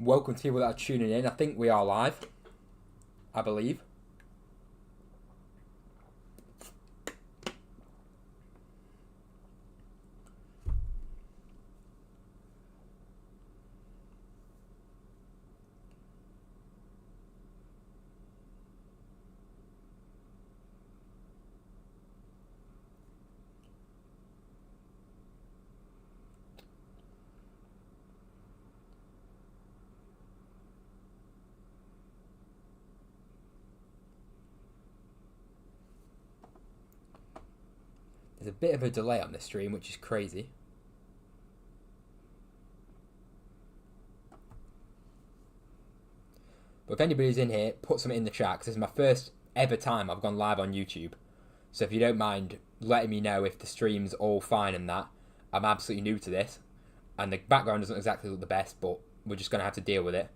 Welcome to people that are tuning in. I think we are live. I believe. There's a bit of a delay on this stream, which is crazy. But if anybody's in here, put something in the chat, because this is my first ever time I've gone live on YouTube. So if you don't mind letting me know if the stream's all fine and that, I'm absolutely new to this. And the background doesn't exactly look the best, but we're just going to have to deal with it.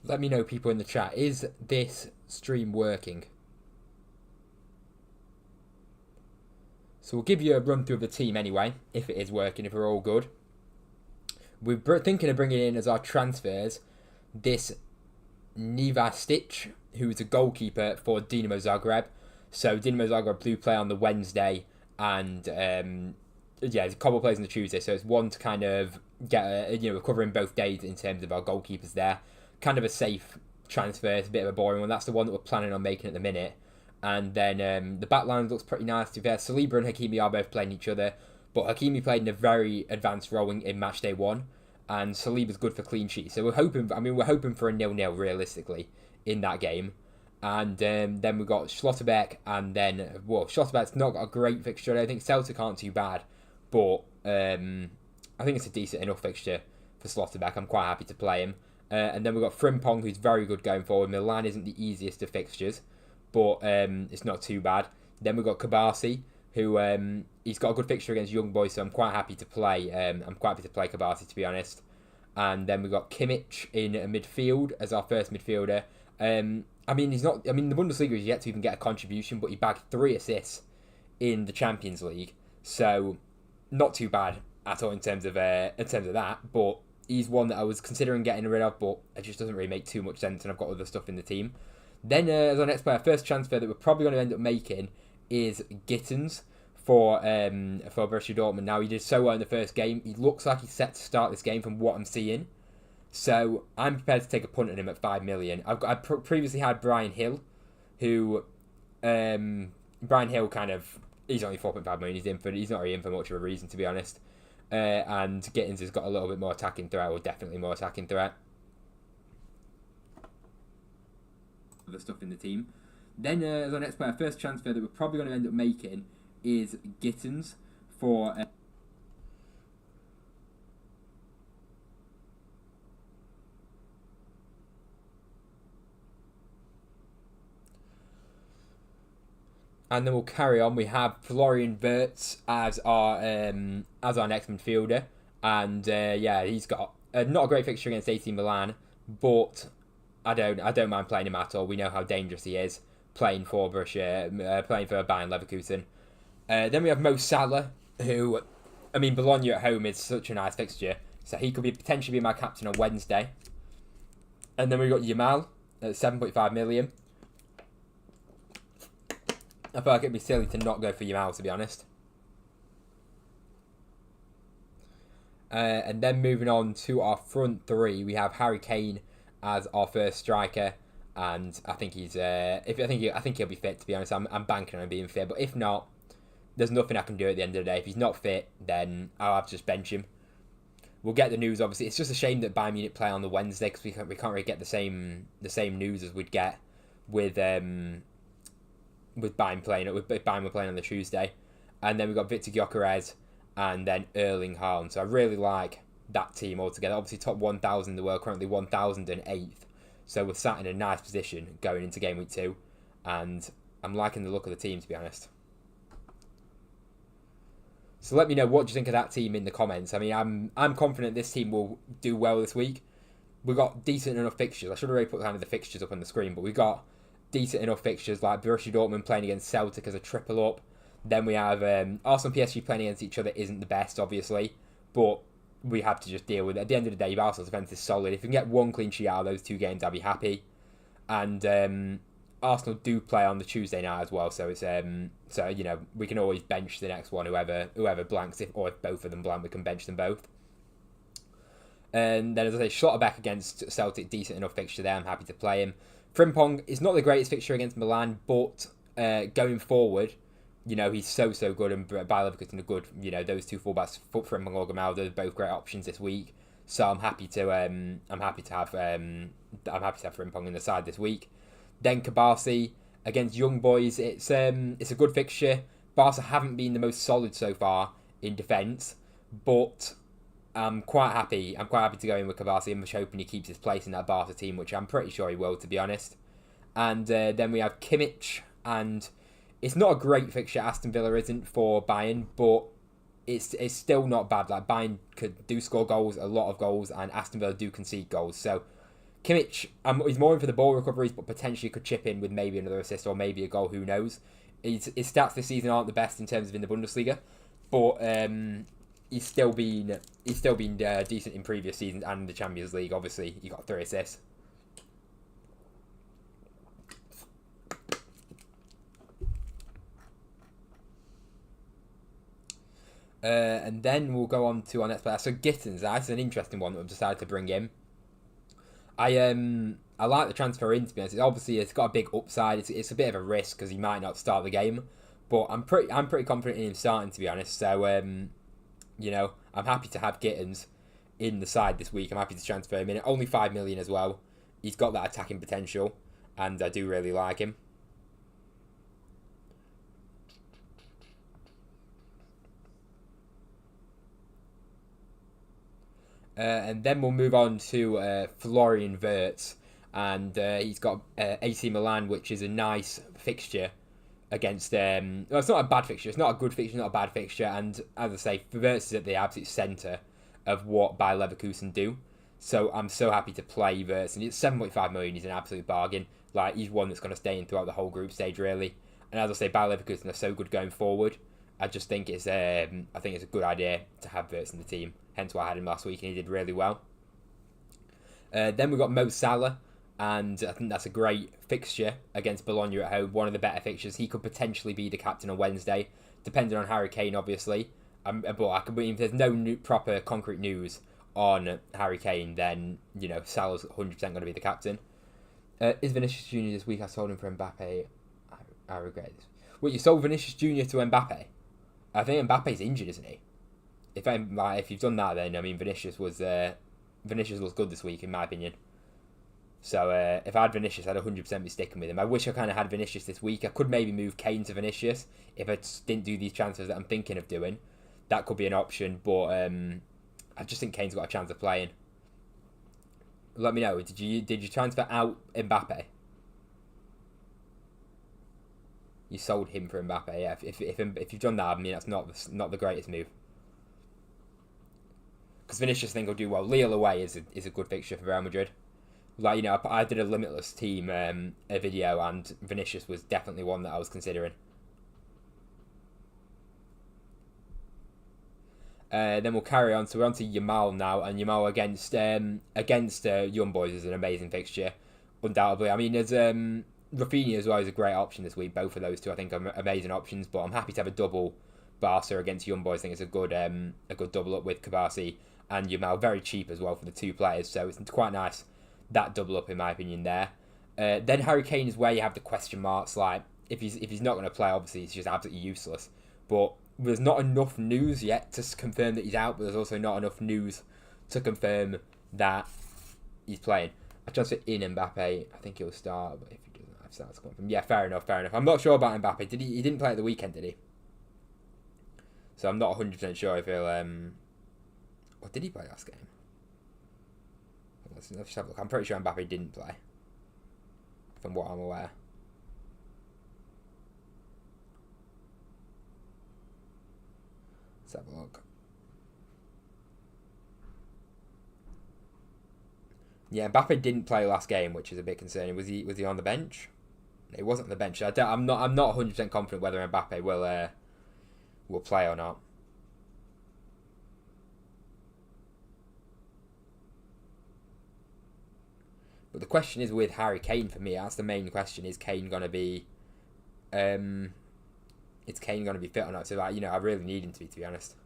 Let me know, people in the chat. Is this stream working? So we'll give you a run through of the team anyway, if it is working, if we're all good. We're thinking of bringing in as our transfers this Nivastic, who is a goalkeeper for Dinamo Zagreb. So Dinamo Zagreb do play on the Wednesday, and there's a couple of players on the Tuesday. So it's one to kind of get we're covering both days in terms of our goalkeepers there. Kind of a safe transfer. It's a bit of a boring one. That's the one that we're planning on making at the minute. And then the back line looks pretty nice. To be fair, Saliba and Hakimi are both playing each other, but Hakimi played in a very advanced role in Matchday 1, and Saliba's good for clean sheets. So we're hoping for a 0-0 realistically in that game. And then we've got Schlotterbeck, and then Schlotterbeck's not got a great fixture. I don't think Celtic aren't too bad, but I think it's a decent enough fixture for Schlotterbeck. I'm quite happy to play him. And then we've got Frimpong, who's very good going forward. Milan isn't the easiest of fixtures, but it's not too bad. Then we've got Kabasi, who he's got a good fixture against Young Boys, so I'm quite happy to play. I'm quite happy to play Kabasi, to be honest. And then we've got Kimmich in midfield as our first midfielder. The Bundesliga is yet to even get a contribution, but he bagged 3 assists in the Champions League, so not too bad at all in terms of that. But he's one that I was considering getting rid of, but it just doesn't really make too much sense, and I've got other stuff in the team. Then as our next player, first transfer that we're probably going to end up making is Gittens for Borussia Dortmund. Now, he did so well in the first game. He looks like he's set to start this game from what I'm seeing. So I'm prepared to take a punt on him at 5 million. I previously had Brian Hill, who Brian Hill he's only 4.5 million. He's not really in for much of a reason, to be honest. And Gittens has got a little bit more attacking threat, or definitely more attacking threat. The stuff in the team. Then as our next player, first transfer that we're probably going to end up making is Gittens for and then we'll carry on. We have Florian Wirtz as our next midfielder, and he's got not a great fixture against AC Milan, but I don't mind playing him at all. We know how dangerous he is playing for Borussia, playing for Bayern Leverkusen. Then we have Mo Salah, who, Bologna at home is such a nice fixture, so he could potentially be my captain on Wednesday. And then we've got Yamal at 7.5 million. I feel like it'd be silly to not go for Yamal, to be honest. And then moving on to our front three, we have Harry Kane as our first striker, and I think he's I think he'll be fit, to be honest. I'm banking on him being fit, but if not, there's nothing I can do at the end of the day. If he's not fit, then I'll have to just bench him. We'll get the news, obviously. It's just a shame that Bayern Munich play on the Wednesday, because we can't really get the same news as we'd get with Bayern were playing on the Tuesday. And then we've got Victor Gyökeres and then Erling Haaland. So I really like that team altogether. Obviously top 1,000 in the world, currently 1,008th. So we're sat in a nice position going into Game Week 2. And I'm liking the look of the team, to be honest. So let me know, what do you think of that team in the comments? I'm confident this team will do well this week. We've got decent enough fixtures. I should have already put the fixtures up on the screen, but we've got decent enough fixtures, like Borussia Dortmund playing against Celtic as a triple up. Then we have Arsenal and PSG playing against each other isn't the best, obviously, but we have to just deal with it. At the end of the day, Arsenal's defence is solid. If we can get one clean sheet out of those two games, I'll be happy. And Arsenal do play on the Tuesday night as well, so it's we can always bench the next one, whoever blanks, if both of them blank, we can bench them both. And then, as I say, Schlotterbeck against Celtic, decent enough fixture there. I'm happy to play him. Frimpong is not the greatest fixture against Milan, but going forward, he's so good, and Bayer Leverkusen are good. Those two fullbacks, Frimpong or Gamaldo, are both great options this week. So I'm happy to have Frimpong in the side this week. Then Kabasi against Young Boys. It's a good fixture. Barca haven't been the most solid so far in defence, but I'm quite happy. I'm quite happy to go in with Kabasi. I'm just hoping he keeps his place in that Barca team, which I'm pretty sure he will, to be honest. And then we have Kimmich, and it's not a great fixture. Aston Villa isn't for Bayern, but it's still not bad. Like, Bayern do score goals, a lot of goals, and Aston Villa do concede goals. So Kimmich, he's more in for the ball recoveries, but potentially could chip in with maybe another assist or maybe a goal. Who knows? His stats this season aren't the best in terms of in the Bundesliga, but he's still been decent in previous seasons and in the Champions League. Obviously, he got 3 assists. And then we'll go on to our next player. So Gittens, that's an interesting one that I've decided to bring in. I like the transfer in, to be honest. It's got a big upside. It's a bit of a risk because he might not start the game, but I'm pretty confident in him starting, to be honest. So I'm happy to have Gittens in the side this week. I'm happy to transfer him in. Only 5 million as well. He's got that attacking potential, and I do really like him. And then we'll move on to Florian Wirtz, and he's got AC Milan, which is a nice fixture against. It's not a bad fixture. It's not a good fixture. Not a bad fixture. And as I say, Wirtz is at the absolute centre of what Bayer Leverkusen do. So I'm so happy to play Wirtz, and it's 7.5 million. He's an absolute bargain. Like, he's one that's going to stay in throughout the whole group stage, really. And as I say, Bayer Leverkusen are so good going forward. I just think it's a good idea to have Wirtz in the team. Hence why I had him last week, and he did really well. Then we've got Mo Salah and I think that's a great fixture against Bologna at home. One of the better fixtures. He could potentially be the captain on Wednesday, depending on Harry Kane, obviously. But if there's no proper concrete news on Harry Kane, then Salah's 100% going to be the captain. Is Vinicius Junior this week? I sold him for Mbappe. I regret this. Wait, you sold Vinicius Junior to Mbappe? I think Mbappe's injured, isn't he? If you've done that, then Vinicius looks good this week, in my opinion. So if I had Vinicius, I'd 100% be sticking with him. I wish I kind of had Vinicius this week. I could maybe move Kane to Vinicius if I didn't do these transfers that I'm thinking of doing. That could be an option, but I just think Kane's got a chance of playing. Let me know. Did you transfer out Mbappe? You sold him for Mbappe. Yeah. If you've done that, that's not the greatest move. Because Vinicius, I think, will do well. Lille away is a good fixture for Real Madrid. I did a limitless team a video, and Vinicius was definitely one that I was considering. Then we'll carry on. So we're on to Yamal now, and Yamal against Young Boys is an amazing fixture, undoubtedly. There's Rafinha as well is a great option this week. Both of those two I think are amazing options, but I'm happy to have a double Barca against Young Boys. I think it's a good double up with Kabasi and Yamal, very cheap as well for the two players, so it's quite nice, that double up in my opinion there. Then Harry Kane is where you have the question marks, like if he's not going to play, obviously he's just absolutely useless, but there's not enough news yet to confirm that he's out, but there's also not enough news to confirm that he's playing. I transfer in Mbappe. I think he'll start, but if he doesn't have starts coming from, yeah, fair enough. I'm not sure about Mbappe. He didn't play at the weekend, did he? So I'm not 100% sure if he'll or did he play last game? Let's just have a look. I'm pretty sure Mbappe didn't play, from what I'm aware. Let's have a look. Yeah, Mbappe didn't play last game, which is a bit concerning. Was he on the bench? He wasn't on the bench. I'm not 100% confident whether Mbappe will play or not. But the question is with Harry Kane for me. That's the main question. Is Kane gonna be fit or not? So I really need him to be honest.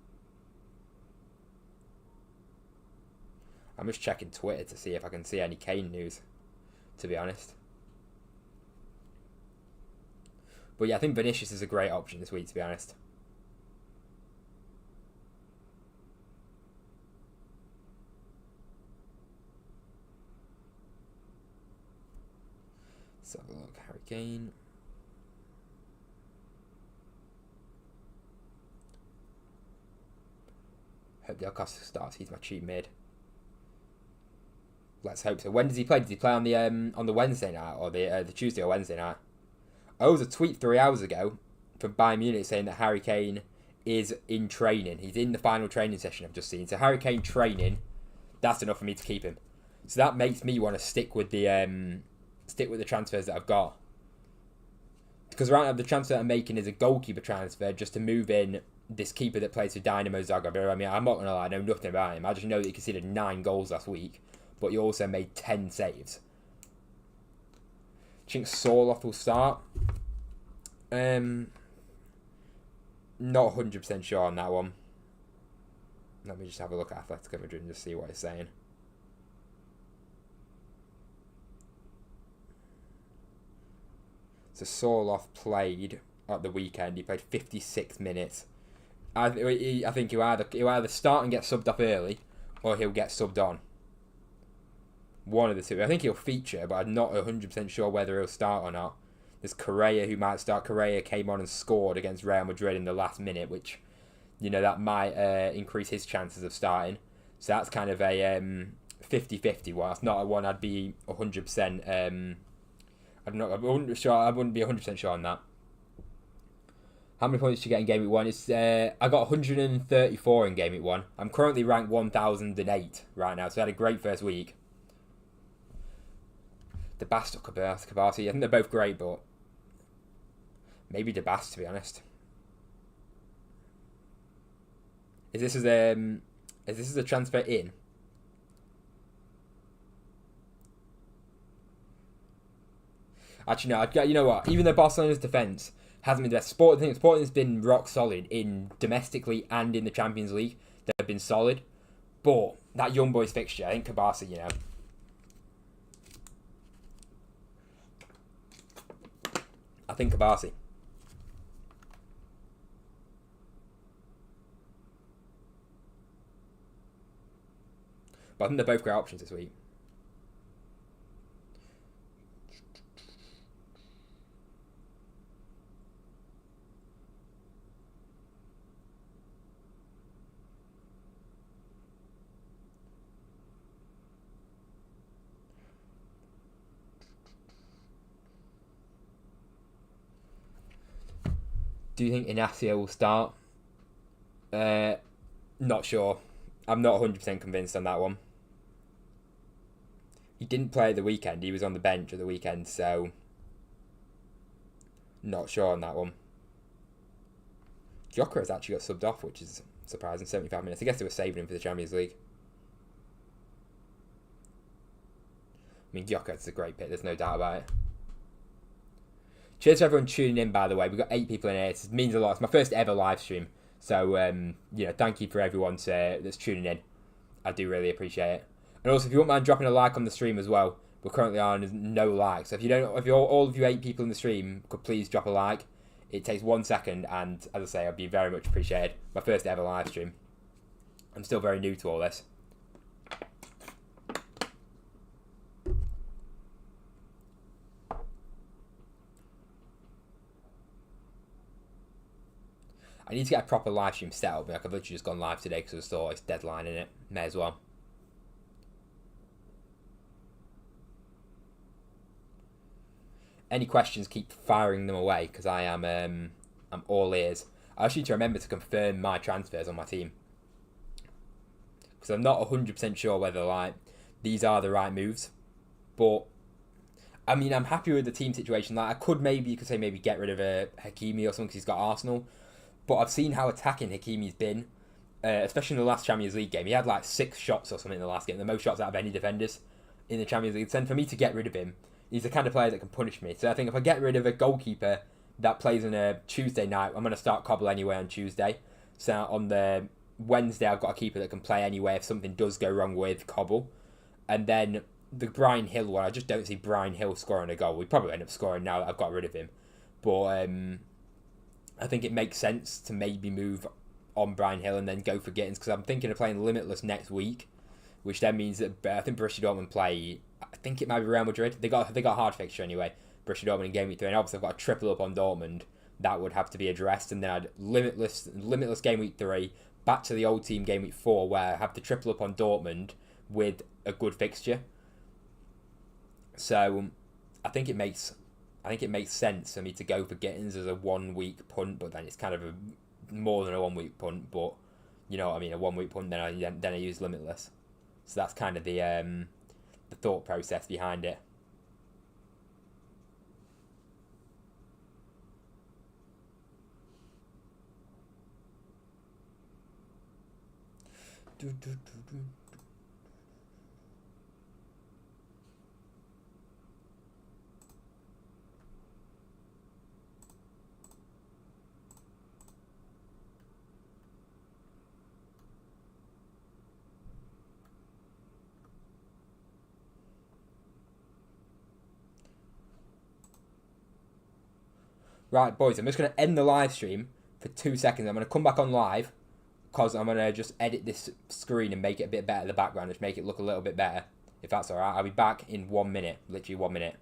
I'm just checking Twitter to see if I can see any Kane news, to be honest. But yeah, I think Vinicius is a great option this week, to be honest. Let's have a look. Harry Kane. Hope Del Costa starts. He's my cheap mid. Let's hope so. When does he play? Did he play on the Wednesday night or the Tuesday or Wednesday night? Oh, there was a tweet 3 hours ago from Bayern Munich saying that Harry Kane is in training. He's in the final training session I've just seen. So Harry Kane training, that's enough for me to keep him. So that makes me want to stick with the transfers that I've got. Because right now the transfer I'm making is a goalkeeper transfer just to move in this keeper that plays for Dynamo Zagreb. I'm not going to lie, I know nothing about him. I just know that he conceded 9 goals last week, but he also made 10 saves. Do you think Sorloth will start? Not 100% sure on that one. Let me just have a look at Atletico Madrid and just see what it's saying. So Sorloth played at the weekend. He played 56 minutes. I think he'll either start and get subbed up early, or he'll get subbed on. One of the two. I think he'll feature, but I'm not 100% sure whether he'll start or not. There's Correa who might start. Correa came on and scored against Real Madrid in the last minute, which, that might increase his chances of starting. So that's kind of a 50-50 one. That's not a one I'd be 100%. I wouldn't be 100% sure on that. How many points did you get in Game Week 1? I got 134 in Game Week 1. I'm currently ranked 1008 right now, so I had a great first week. DeBast or Kabasi, I think they're both great, but maybe DeBast, to be honest. Is this a transfer in? Actually, no. You know what? Even though Barcelona's defense hasn't been the best, Sporting's been rock solid in domestically and in the Champions League. They've been solid, but that young boys fixture, I think Kabasi, I think Kabasi. But I think they're both great options this week. Do you think Inacio will start? Not sure. I'm not 100% convinced on that one. He didn't play at the weekend. He was on the bench at the weekend, so not sure on that one. Joker has actually got subbed off, which is surprising. 75 minutes. I guess they were saving him for the Champions League. I mean, Gyökeres is a great pick. There's no doubt about it. Cheers to everyone tuning in, by the way. We've got 8 people in here. It means a lot. It's my first ever live stream. So, thank you for everyone that's tuning in. I do really appreciate it. And also, if you wouldn't mind dropping a like on the stream as well, we're currently on no likes. So if all of you 8 people in the stream could please drop a like. It takes 1 second, and as I say, I'd be very much appreciated. My first ever live stream. I'm still very new to all this. I need to get a proper live stream set up. Like, I've literally just gone live today because I saw it's deadline in it. May as well. Any questions, keep firing them away because I'm all ears. I actually need to remember to confirm my transfers on my team because I'm not 100% sure whether these are the right moves. But I mean, I'm happy with the team situation. Like, I could maybe get rid of Hakimi or something because he's got Arsenal. But I've seen how attacking Hakimi's been, especially in the last Champions League game. He had 6 shots or something in the last game, the most shots out of any defenders in the Champions League. So for me to get rid of him, he's the kind of player that can punish me. So I think if I get rid of a goalkeeper that plays on a Tuesday night, I'm going to start Cobble anyway on Tuesday. So on the Wednesday, I've got a keeper that can play anyway if something does go wrong with Cobble. And then the Bryan Hill one, I just don't see Bryan Hill scoring a goal. We probably end up scoring now that I've got rid of him. But I think it makes sense to maybe move on Bryan Hill and then go for Gittens because I'm thinking of playing Limitless next week, which then means that I think Borussia Dortmund play. I think it might be Real Madrid. They got a hard fixture anyway. Borussia Dortmund in Gameweek 3, and obviously I've got a triple up on Dortmund that would have to be addressed, and then I'd Limitless Gameweek 3 back to the old team Gameweek 4 where I have the triple up on Dortmund with a good fixture. So I think it makes sense for me to go for Gittens as a 1 week punt, but then it's kind of more than a 1 week punt. But you know what I mean, a 1 week punt. Then I use Limitless. So that's kind of the thought process behind it. Right, boys, I'm just going to end the live stream for 2 seconds. I'm going to come back on live because I'm going to just edit this screen and make it a bit better, the background, just make it look a little bit better, if that's alright. I'll be back in 1 minute, literally 1 minute.